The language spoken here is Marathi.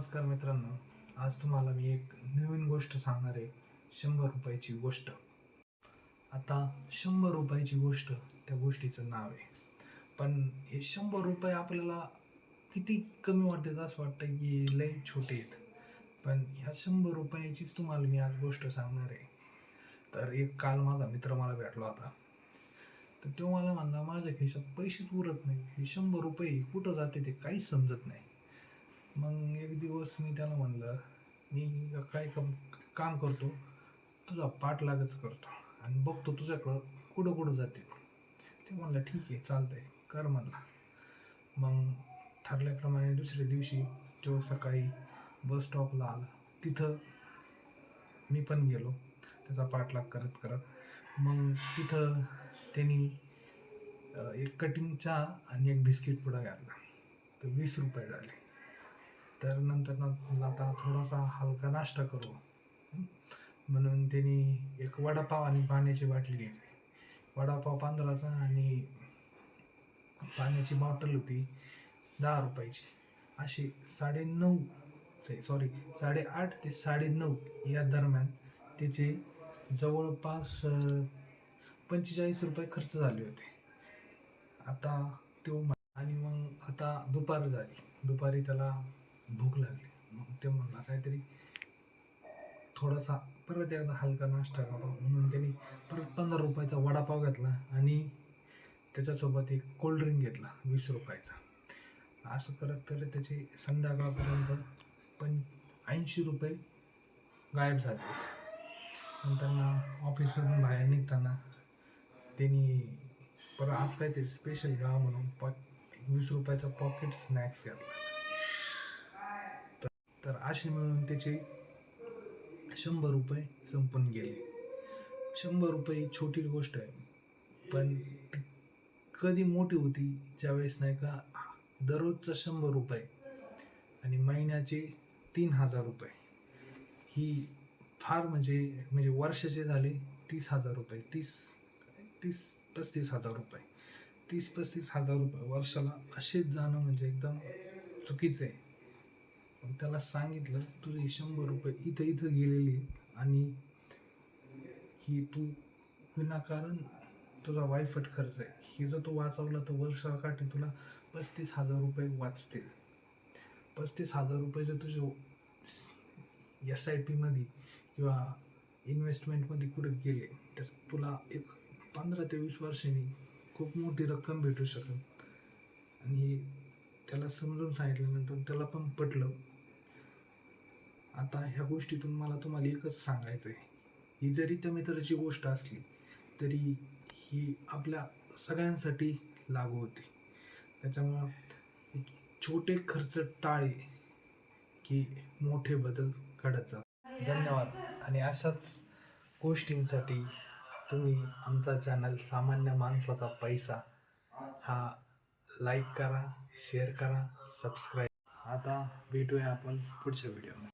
नमस्कार मित्रांनो, आज तुम्हाला मी एक नवीन गोष्ट सांगणार आहे. 100 रुपयाची गोष्ट. आता 100 रुपयाची गोष्ट, त्या गोष्टीचं नाव आहे. पण हे 100 रुपये आपल्याला किती कमी वाटतात, असं वाटतं की लय छोटे आहेत. पण ह्या 100 रुपयाचीच तुम्हाला मी आज गोष्ट सांगणार आहे. तर एक काल माझा मित्र मला भेटला होता. तर तो मला म्हणला, माझ्या खिशात पैसेच उरत नाही, हे 100 रुपये कुठं जाते ते काहीच समजत नाही. मग एक दिवस मी त्याला म्हणलं, मी काय काम करतो, तुझा पाठलागच करतो आणि बघतो तुझ्याकडं कुठं कुठं जाते. ते म्हणलं ठीक आहे, चालतंय, कर म्हणला. मग ठरल्याप्रमाणे दुसऱ्या दिवशी तो सकाळी बस स्टॉपला आला. तिथं मी पण गेलो त्याचा पाठलाग करत करत. मग तिथं त्यांनी एक कटिंग चहा आणि एक बिस्किट पुडा घातला. तर 20 रुपये झाले. तर नंतर आता थोडासा हलका नाश्ता करू म्हणून त्यांनी एक वडापाव आणि पाण्याची बाटली घेतली. वडापाव 15चा आणि पाण्याची बॉटल होती 10 रुपयाची. अशी 8:30 ते 9:30 या दरम्यान त्याचे जवळपास 45 रुपये खर्च झाले होते. आता आणि मग आता दुपार झाली. दुपारी त्याला भूक लागली. मग ते म्हणला काहीतरी थोडासा परत एकदा हलका नाश्ता करा म्हणून त्यांनी परत 15 रुपयाचा वडापाव घेतला आणि त्याच्यासोबत एक कोल्ड्रिंक घेतला 20 रुपयाचा. असं करत करत त्याची संध्याकाळपर्यंत 80 रुपये गायब झाले. नंतर ऑफिसमधून बाहेर निघताना त्यांनी परत आज काहीतरी स्पेशल घ्यावा म्हणून 20 रुपयाचा पॉकेट स्नॅक्स घेतला. तर असे मिळून त्याचे 100 रुपये संपून गेले. 100 रुपये छोटी गोष्ट आहे, पण ती कधी मोठी होती ज्यावेळेस नाही का दररोजचा 100 रुपये आणि महिन्याचे 3,000 रुपये ही फार म्हणजे वर्षाचे झाले 30,000 रुपये. 35,000 रुपये 30,000-35,000 रुपये वर्षाला असेच जाणं म्हणजे एकदम चुकीचं आहे. मग त्याला सांगितलं, तुझे 100 रुपये इथं गेलेली आणि ही तू विनाकारण तुझा वायफट खर्च आहे. ही जर तू वाचवला तर वर्षाकाठी तुला 35,000 रुपये वाचतील. 35,000 रुपये जर तुझे SIP मध्ये किंवा इन्व्हेस्टमेंटमध्ये कुठे गेले तर तुला एक 15 ते 20 वर्षांनी खूप मोठी रक्कम भेटू शकेल. आणि त्याला समजून सांगितल्यानंतर त्याला पण पटलं. आता ह्या गोष्टीतून मला तुम्हाला एकच सांगायचं आहे, ही जरी त्या मित्राची गोष्ट असली तरी ही आपल्या सगळ्यांसाठी लागू होती. त्याच्यामुळं छोटे खर्च टाळे की मोठे बदल घडत जातात. धन्यवाद. आणि अशाच गोष्टींसाठी तुम्ही आमचा चॅनल सामान्य माणसाचा पैसा हा लाईक करा, शेअर करा, सबस्क्राईब. आता भेटूया आपण पुढच्या व्हिडिओमध्ये.